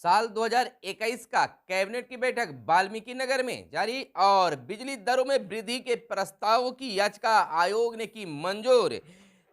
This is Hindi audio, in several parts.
साल 2021 का कैबिनेट की बैठक वाल्मीकि नगर में जारी और बिजली दरों में वृद्धि के प्रस्तावों की याचिका आयोग ने की मंजूर।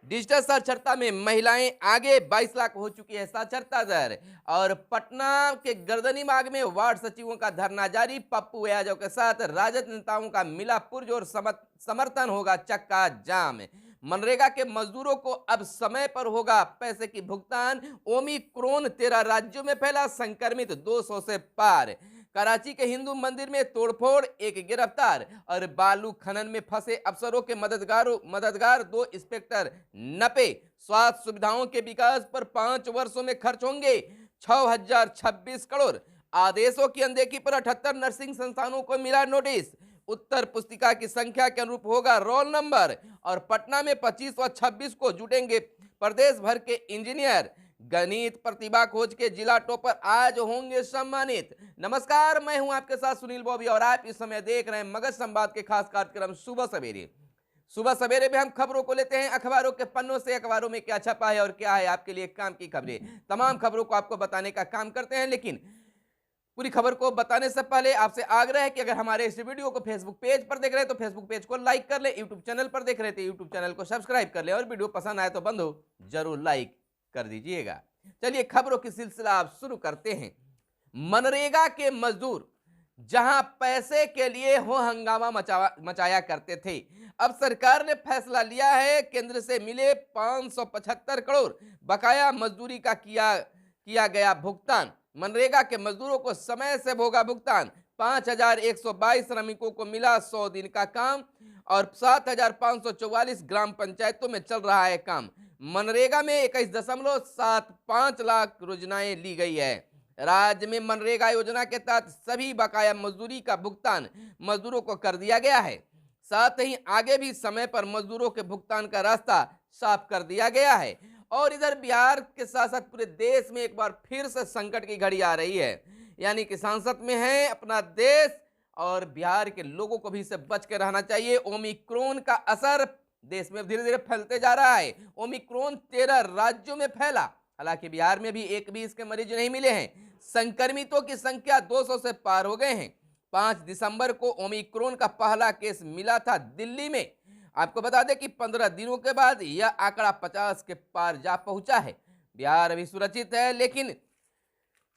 डिजिटल साक्षरता में महिलाएं आगे 22 लाख हो चुकी है साक्षरता दर। और पटना के गर्दनी बाग में वार्ड सचिवों का धरना जारी, पप्पू यादव के साथ राजद नेताओं का मिला पुरजोर समर्थन, होगा चक्का जाम। मनरेगा के मजदूरों को अब समय पर होगा पैसे की भुगतान। ओमिक्रोन 13 राज्यों में फैला, संक्रमित 200 से पार। कराची के हिंदू मंदिर में तोड़फोड़, एक गिरफ्तार। और बालू खनन में फंसे अफसरों के मददगार 2 इंस्पेक्टर नपे। स्वास्थ्य सुविधाओं के विकास पर 5 वर्षों में खर्च होंगे 6026 करोड़। आदेशों की अनदेखी पर 78 नर्सिंग संस्थानों को मिला नोटिस। उत्तर पुस्तिका की संख्या के अनुरूप होगा रोल नंबर। और पटना में 25 व 26 को जुटेंगे प्रदेश भर के इंजीनियर। गणित प्रतिभा खोज के जिला टॉपर आज होंगे सम्मानित। नमस्कार, मैं हूं आपके साथ सुनील बॉबी और आप इस समय देख रहे हैं मगध संवाद के खास कार्यक्रम सुबह सवेरे। सुबह सवेरे में हम खबरों को लेते हैं अखबारों के पन्नों से। अखबारों में क्या छपा है और क्या है आपके लिए काम की खबरें, तमाम खबरों को आपको बताने का काम करते हैं। लेकिन पूरी खबर को बताने से पहले आपसे आग्रह है कि अगर हमारे इस वीडियो को फेसबुक पेज पर देख रहे हैं तो फेसबुक पेज को लाइक कर ले, यूट्यूब चैनल पर देख रहे थे यूट्यूब चैनल को सब्सक्राइब कर ले, और वीडियो पसंद आए तो बंधु जरूर लाइक कर दीजिएगा। चलिए खबरों की सिलसिला आप शुरू करते हैं। मनरेगा के मजदूर जहां पैसे के लिए हो हंगामा मचाया करते थे, अब सरकार ने फैसला लिया है केंद्र से मिले 575 करोड़ बकाया मजदूरी का किया गया भुगतान। मनरेगा के मजदूरों को समय से होगा भुगतान। 5122 श्रमिकों को मिला 100 दिन का काम और 7544 ग्राम पंचायतों में चल रहा है काम। मनरेगा में 21.75 लाख योजनाएं ली गई है। राज्य में मनरेगा योजना के तहत सभी बकाया मजदूरी का भुगतान मजदूरों को कर दिया गया है। साथ ही आगे भी समय पर मजदूरों के भुगतान का रास्ता साफ कर दिया गया है। और इधर बिहार के साथ साथ पूरे देश में एक बार फिर से संकट की घड़ी आ रही है, यानी कि सांसद में है अपना देश और बिहार के लोगों को भी इससे बच के रहना चाहिए। ओमिक्रोन का असर देश में धीरे धीरे फैलते जा रहा है। ओमिक्रोन 13 राज्यों में फैला, हालांकि बिहार में भी एक भी इसके मरीज नहीं मिले हैं। संक्रमितों की संख्या 200 से पार हो गए हैं। 5 दिसंबर को ओमिक्रोन का पहला केस मिला था दिल्ली में। आपको बता दें कि 15 दिनों के बाद यह आंकड़ा 50 के पार जा पहुंचा है। बिहार अभी सुरक्षित है, लेकिन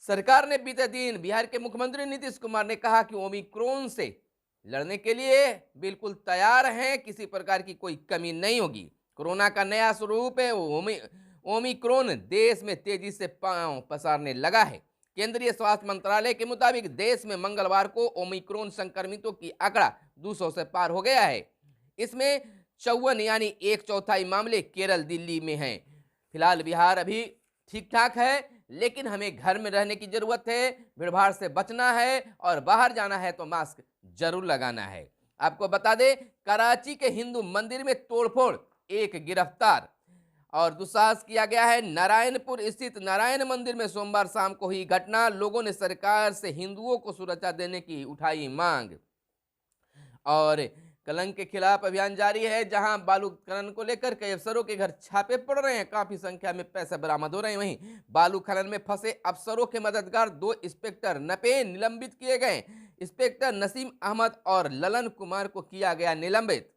सरकार ने बीते दिन बिहार के मुख्यमंत्री नीतीश कुमार ने कहा कि ओमिक्रोन से लड़ने के लिए बिल्कुल तैयार हैं, किसी प्रकार की कोई कमी नहीं होगी। कोरोना का नया स्वरूप है ओमिक्रोन देश में तेजी से पांव पसारने लगा है। केंद्रीय स्वास्थ्य मंत्रालय के मुताबिक देश में मंगलवार को ओमिक्रोन संक्रमितों की आंकड़ा 200 से पार हो गया है। इसमें 54 यानी 1/4 मामले केरल दिल्ली में हैं। फिलहाल बिहार अभी ठीक ठाक है, लेकिन हमें घर में रहने की जरूरत है, भीड़भाड़ से बचना है और बाहर जाना है तो मास्क जरूर लगाना है। आपको बता दें कराची के हिंदू मंदिर में तोड़फोड़, एक गिरफ्तार। और दुस्साहस किया गया है नारायणपुर स्थित नारायण मंदिर में सोमवार शाम को हुई घटना। लोगों ने सरकार से हिंदुओं को सुरक्षा देने की उठाई मांग। और कलंक के खिलाफ अभियान जारी है, जहां बालू खनन को लेकर कई अफसरों के घर छापे पड़ रहे हैं, काफी संख्या में पैसे बरामद हो रहे हैं। वहीं बालू खनन में फंसे अफसरों के मददगार 2 इंस्पेक्टर नपे निलंबित किए गए। इंस्पेक्टर नसीम अहमद और ललन कुमार को किया गया निलंबित।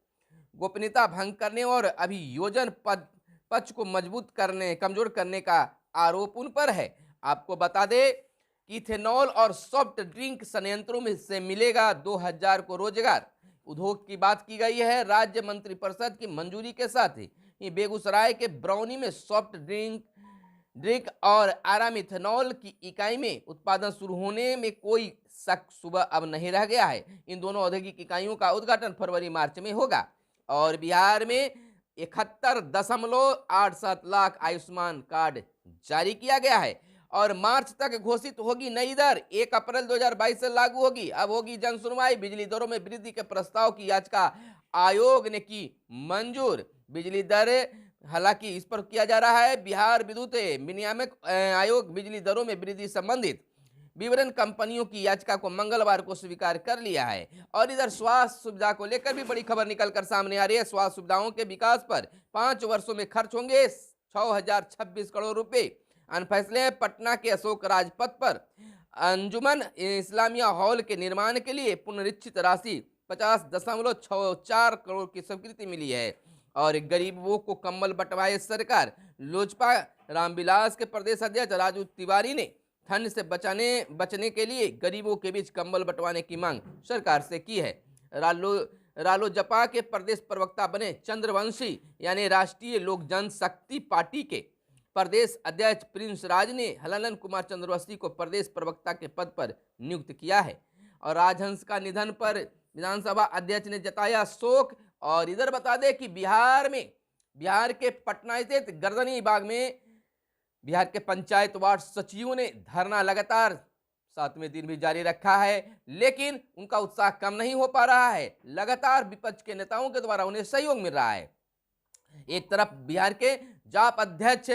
गोपनीयता भंग करने और अभियोजन पक्ष को कमजोर करने का आरोप उन पर है। आपको बता दें कि इथेनॉल और सॉफ्ट ड्रिंक संयंत्रों में से मिलेगा 2000 को रोजगार। उद्योग की बात की गई है। राज्य मंत्रिपरिषद की मंजूरी के साथ ही बेगूसराय के ब्राउनी में सॉफ्ट ड्रिंक और आराम इथेनॉल की इकाई में उत्पादन शुरू होने में कोई शक सुबह अब नहीं रह गया है। इन दोनों औद्योगिक इकाइयों का उद्घाटन फरवरी मार्च में होगा। और बिहार में 71.87 लाख आयुष्मान कार्ड जारी किया गया है और मार्च तक घोषित होगी नई दर। 1 अप्रैल 2022 से लागू होगी। अब होगी जन सुनवाई। बिजली दरों में वृद्धि के प्रस्ताव की याचिका आयोग ने की मंजूर। बिजली दर हालांकि इस पर किया जा रहा है बिहार विद्युत विनियामक आयोग बिजली दरों में वृद्धि संबंधित विवरण कंपनियों की याचिका को मंगलवार को स्वीकार कर लिया है। और इधर स्वास्थ्य सुविधा को लेकर भी बड़ी खबर निकलकर सामने आ रही है। स्वास्थ्य सुविधाओं के विकास पर 5 वर्षों में खर्च होंगे 6026 करोड़ रुपए। अन्य फैसले हैं पटना के अशोक राजपथ पर अंजुमन इस्लामिया हॉल के निर्माण के लिए पुनरीक्षित राशि 50.64 करोड़ की स्वीकृति मिली है। और गरीबों को कंबल बंटवाए सरकार। लोजपा रामविलास के प्रदेश अध्यक्ष राजू तिवारी ने ठंड से बचने के लिए गरीबों के बीच कंबल बंटवाने की मांग सरकार से की है। रालोजपा के प्रदेश प्रवक्ता बने चंद्रवंशी यानी राष्ट्रीय लोक जनशक्ति पार्टी के प्रदेश अध्यक्ष प्रिंस राज ने हलानंद कुमार चंद्रवंशी को प्रदेश प्रवक्ता के पद पर नियुक्त किया है। और राजहंस का निधन पर विधानसभा अध्यक्ष ने जताया शोक। और इधर बता दें कि बिहार के पटना स्थित गर्दनी बाग में बिहार के पंचायत वार्ड सचिवों ने धरना लगातार 7वें दिन भी जारी रखा है, लेकिन उनका उत्साह कम नहीं हो पा रहा है। लगातार विपक्ष के नेताओं के द्वारा उन्हें सहयोग मिल रहा है। एक तरफ बिहार के जाप अध्यक्ष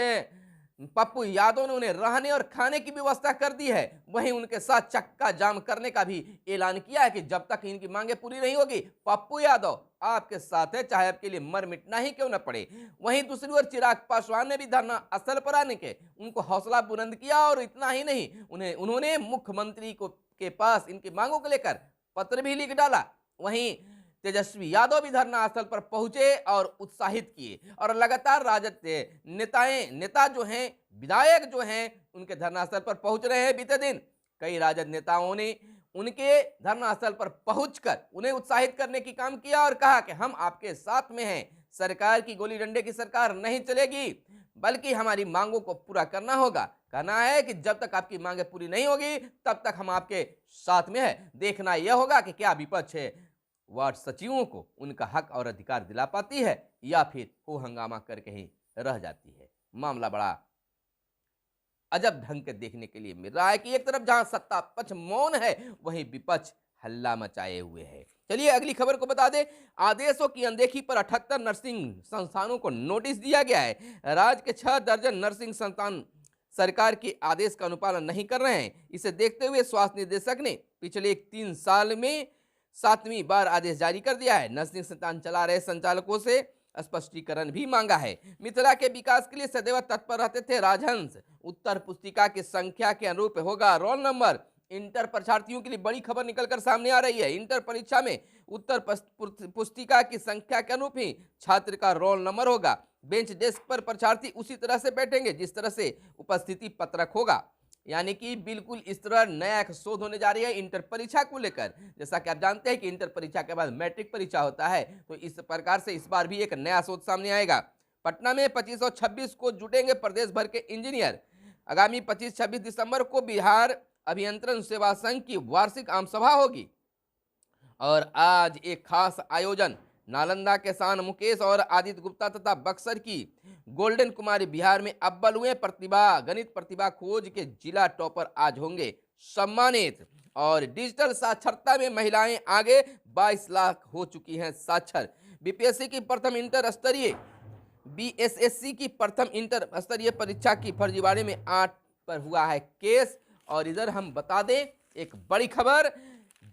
पप्पू यादव ने उन्हें रहने और खाने की व्यवस्था कर दी है, वहीं उनके साथ चक्का जाम करने का भी ऐलान किया है कि जब तक इनकी मांगे पूरी नहीं होगी पप्पू यादव आपके साथ है, चाहे आपके लिए मर मिटना ही क्यों न पड़े। वहीं दूसरी ओर चिराग पासवान ने भी धरना स्थल पर आने के उनको हौसला बुलंद किया और इतना ही नहीं, उन्होंने मुख्यमंत्री के पास इनकी मांगों को लेकर पत्र भी लिख डाला। वहीं तेजस्वी यादव भी धरना स्थल पर पहुंचे और उत्साहित किए। और लगातार राजद नेता जो हैं, विधायक जो हैं, उनके धरना स्थल पर पहुंच रहे हैं। बीते दिन कई राजद नेताओं ने उनके धरना स्थल पर पहुंचकर उन्हें उत्साहित करने की काम किया और कहा कि हम आपके साथ में हैं, सरकार की गोली डंडे की सरकार नहीं चलेगी, बल्कि हमारी मांगों को पूरा करना होगा। कहना है कि जब तक आपकी मांगे पूरी नहीं होगी तब तक हम आपके साथ में है। देखना यह होगा कि क्या विपक्ष है वार्ड सचिवों को उनका हक और अधिकार दिला पाती है या फिर हो हंगामा करके ही रह जाती है। मामला बड़ा अजब ढंग के देखने के लिए मिल रहा है कि एक तरफ जहां सत्ता पक्ष मौन है, वहीं विपक्ष हल्ला मचाए हुए है। चलिए अगली खबर को बता दें। आदेशों की अनदेखी पर 78 नर्सिंग संस्थानों को नोटिस दिया गया है। राज्य के 6 दर्जन नर्सिंग संस्थान सरकार के आदेश का अनुपालन नहीं कर रहे हैं। इसे देखते हुए स्वास्थ्य निदेशक ने पिछले 3 साल में 7वीं बार आदेश जारी कर दिया है। नर्सिंग संस्थान चला रहे संचालकों से स्पष्टीकरण भी मांगा है। मिथिला के विकास के लिए सदैव तत्पर रहते थे राजहंस। उत्तर पुस्तिका की संख्या के अनुरूप होगा रोल नंबर। इंटर परीक्षार्थियों के लिए बड़ी खबर निकलकर सामने आ रही है। इंटर परीक्षा में उत्तर पुस्तिका की संख्या के अनुरूप ही छात्र का रोल नंबर होगा। बेंच डेस्क पर परीक्षार्थी उसी तरह से बैठेंगे जिस तरह से उपस्थिति पत्रक होगा। यानी कि बिल्कुल इस तरह नया एक शोध होने जा रही है इंटर परीक्षा को लेकर। जैसा कि आप जानते हैं कि इंटर परीक्षा के बाद मैट्रिक परीक्षा होता है, तो इस प्रकार से इस बार भी एक नया शोध सामने आएगा। पटना में 2526 को जुटेंगे प्रदेश भर के इंजीनियर। आगामी 25-26 दिसंबर को बिहार अभियंत्रण सेवा संघ की वार्षिक आम सभा होगी। और आज एक खास आयोजन नालंदा के शान मुकेश और आदित्य गुप्ता तथा बक्सर की गोल्डन कुमारी बिहार में अव्वल हुए गणित प्रतिभा खोज के जिला टॉपर आज होंगे सम्मानित। और डिजिटल साक्षरता में महिलाएं आगे 22 लाख हो चुकी हैं साक्षर। बीपीएससी की प्रथम इंटर स्तरीय बीएसएससी की प्रथम इंटर स्तरीय परीक्षा की फर्जीवाड़े में 8 पर हुआ है केस। और इधर हम बता दें एक बड़ी खबर,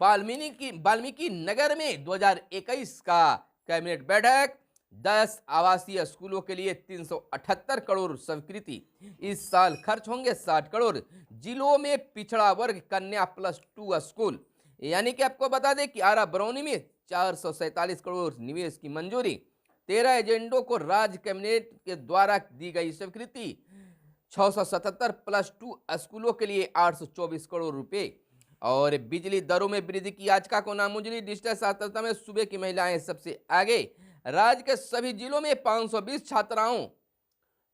वाल्मीकि नगर में 2021 का कैबिनेट बैठक। 10 आवासीय स्कूलों के लिए 378 करोड़ स्वीकृति। इस साल खर्च होंगे 60 करोड़। जिलों में पिछड़ा वर्ग कन्या +2 स्कूल। यानी कि आपको बता दें कि आरा बरौनी में 447 करोड़ निवेश की मंजूरी। 13 एजेंडों को राज्य कैबिनेट के द्वारा दी गई स्वीकृति। 677 +2 स्कूलों के लिए 824 करोड़ रुपए। और बिजली दरों में वृद्धि की याचिका को नामंजूरी। डिजिटल साक्षरता में सूबे की महिलाएं सबसे आगे। राज्य के सभी जिलों में 520 छात्राओं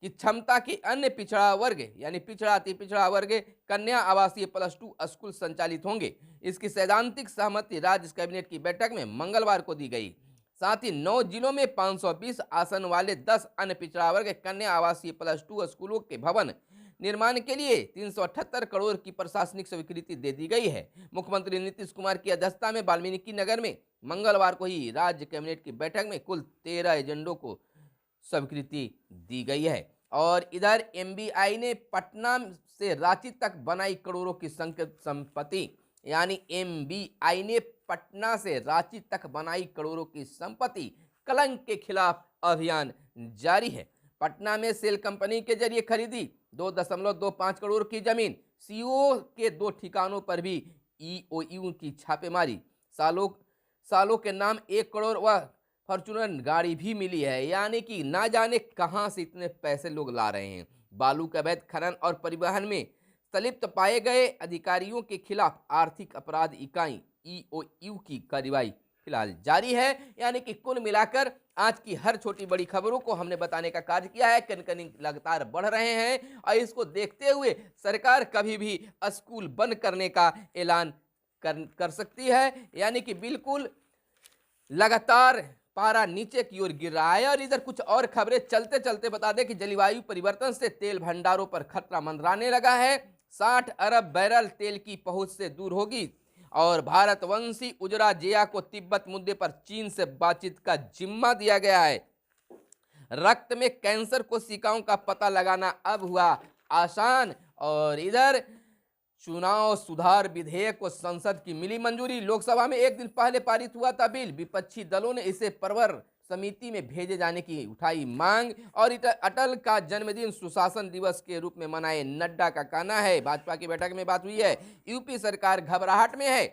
की क्षमता के अन्य पिछड़ा वर्ग यानी पिछड़ा अति पिछड़ा वर्ग कन्या आवासीय +2 स्कूल संचालित होंगे। इसकी सैद्धांतिक सहमति राज्य कैबिनेट की बैठक में मंगलवार को दी गई। साथ ही 9 जिलों में 520 आसन वाले 10 अन्य पिछड़ा वर्ग कन्या आवासीय +2 स्कूलों के भवन निर्माण के लिए 378 करोड़ की प्रशासनिक स्वीकृति दे दी गई है। मुख्यमंत्री नीतीश कुमार की अध्यक्षता में वाल्मीकि नगर में मंगलवार को ही राज्य कैबिनेट की बैठक में कुल 13 एजेंडों को स्वीकृति दी गई है। और इधर एमबीआई ने पटना से रांची तक बनाई करोड़ों की संपत्ति। यानी एमबीआई ने पटना से रांची तक बनाई करोड़ों की संपत्ति। कलंक के खिलाफ अभियान जारी है। पटना में सेल कंपनी के जरिए खरीदी 2.25 करोड़ की जमीन। सीओ के 2 ठिकानों पर भी ईओयू की छापेमारी। सालों सालों के नाम 1 करोड़ व फॉर्च्यूनर गाड़ी भी मिली है, यानी कि ना जाने कहां से इतने पैसे लोग ला रहे हैं। बालू का अवैध खनन और परिवहन में संलिप्त पाए गए अधिकारियों के खिलाफ आर्थिक अपराध इकाई ईओयू की कार्रवाई फिलहाल जारी है। यानी कि कुल मिलाकर आज की हर छोटी बड़ी खबरों को हमने बताने का कार्य किया है। कनकनी लगातार बढ़ रहे हैं और इसको देखते हुए सरकार कभी भी स्कूल बंद करने का ऐलान कर सकती है। यानी कि बिल्कुल लगातार पारा नीचे की ओर गिर रहा है। और इधर कुछ और खबरें चलते चलते बता दें कि जलवायु परिवर्तन से तेल भंडारों पर खतरा मंडराने लगा है। 60 अरब बैरल तेल की पहुंच से दूर होगी। और भारतवंशी उजरा जिया को तिब्बत मुद्दे पर चीन से बातचीत का जिम्मा दिया गया है। रक्त में कैंसर कोशिकाओं का पता लगाना अब हुआ आसान। और इधर चुनाव सुधार विधेयक को संसद की मिली मंजूरी। लोकसभा में एक दिन पहले पारित हुआ था बिल। विपक्षी दलों ने इसे प्रवर समिति में भेजे जाने की उठाई मांग। और अटल का जन्मदिन सुशासन दिवस के रूप में मनाए, नड्डा का कहना है। भाजपा की बैठक में बात हुई है। यूपी सरकार घबराहट में है।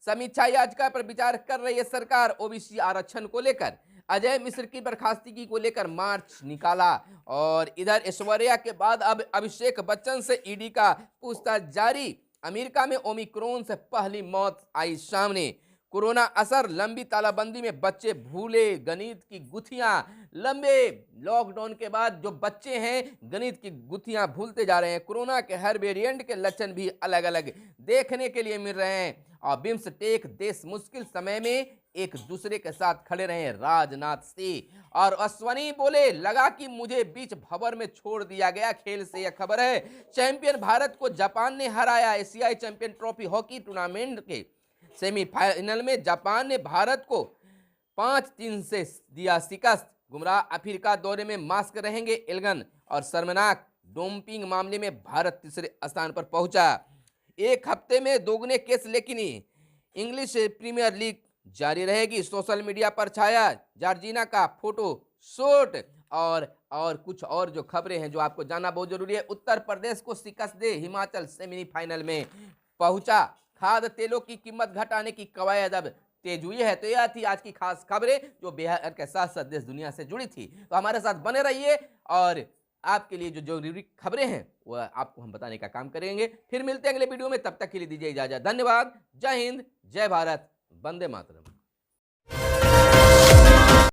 समीक्षा याचिका पर विचार कर रही है सरकार। ओबीसी आरक्षण को लेकर अजय मिश्र की बर्खास्तगी को लेकर मार्च निकाला। और इधर ऐश्वर्या के बाद अब अभिषेक बच्चन से ईडी का पूछताछ जारी। अमेरिका में ओमिक्रॉन से पहली मौत आई सामने। कोरोना असर, लंबी तालाबंदी में बच्चे भूले गणित की गुत्थियां। लंबे लॉकडाउन के बाद जो बच्चे हैं गणित की गुत्थियां भूलते जा रहे हैं। कोरोना के हर वेरिएंट के लक्षण भी अलग अलग देखने के लिए मिल रहे हैं। और बिम्स्टेक देश मुश्किल समय में एक दूसरे के साथ खड़े रहे। राजनाथ सिंह और अश्वनी बोले, लगा कि मुझे बीच भंवर में छोड़ दिया गया। खेल से यह खबर है। चैंपियन भारत को जापान ने हराया। एशियाई चैंपियन ट्रॉफी हॉकी टूर्नामेंट के सेमीफाइनल में जापान ने भारत को 5-3 से दिया शिकस्त। गुमराह अफ्रीका दौरे में मास्क रहेंगे एल्गन। और शर्मनाक डोपिंग मामले में भारत तीसरे स्थान पर पहुंचा। एक हफ्ते में दोगुने केस, लेकिन इंग्लिश प्रीमियर लीग जारी रहेगी। सोशल मीडिया पर छाया जॉर्जिना का फोटो शूट। और कुछ और जो खबरें हैं जो आपको जानना बहुत जरूरी है। उत्तर प्रदेश को शिकस्त दे हिमाचल सेमीफाइनल में पहुंचा। खाद्य तेलों की कीमत घटाने की कवायद अब तेज हुई है। तो यह थी आज की खास खबरें जो बिहार के साथ साथ देश दुनिया से जुड़ी थी। तो हमारे साथ बने रहिए और आपके लिए जो जरूरी खबरें हैं वह आपको हम बताने का काम करेंगे। फिर मिलते हैं अगले वीडियो में, तब तक के लिए दीजिए इजाजत। धन्यवाद। जय हिंद, जय भारत, वंदे मातरम।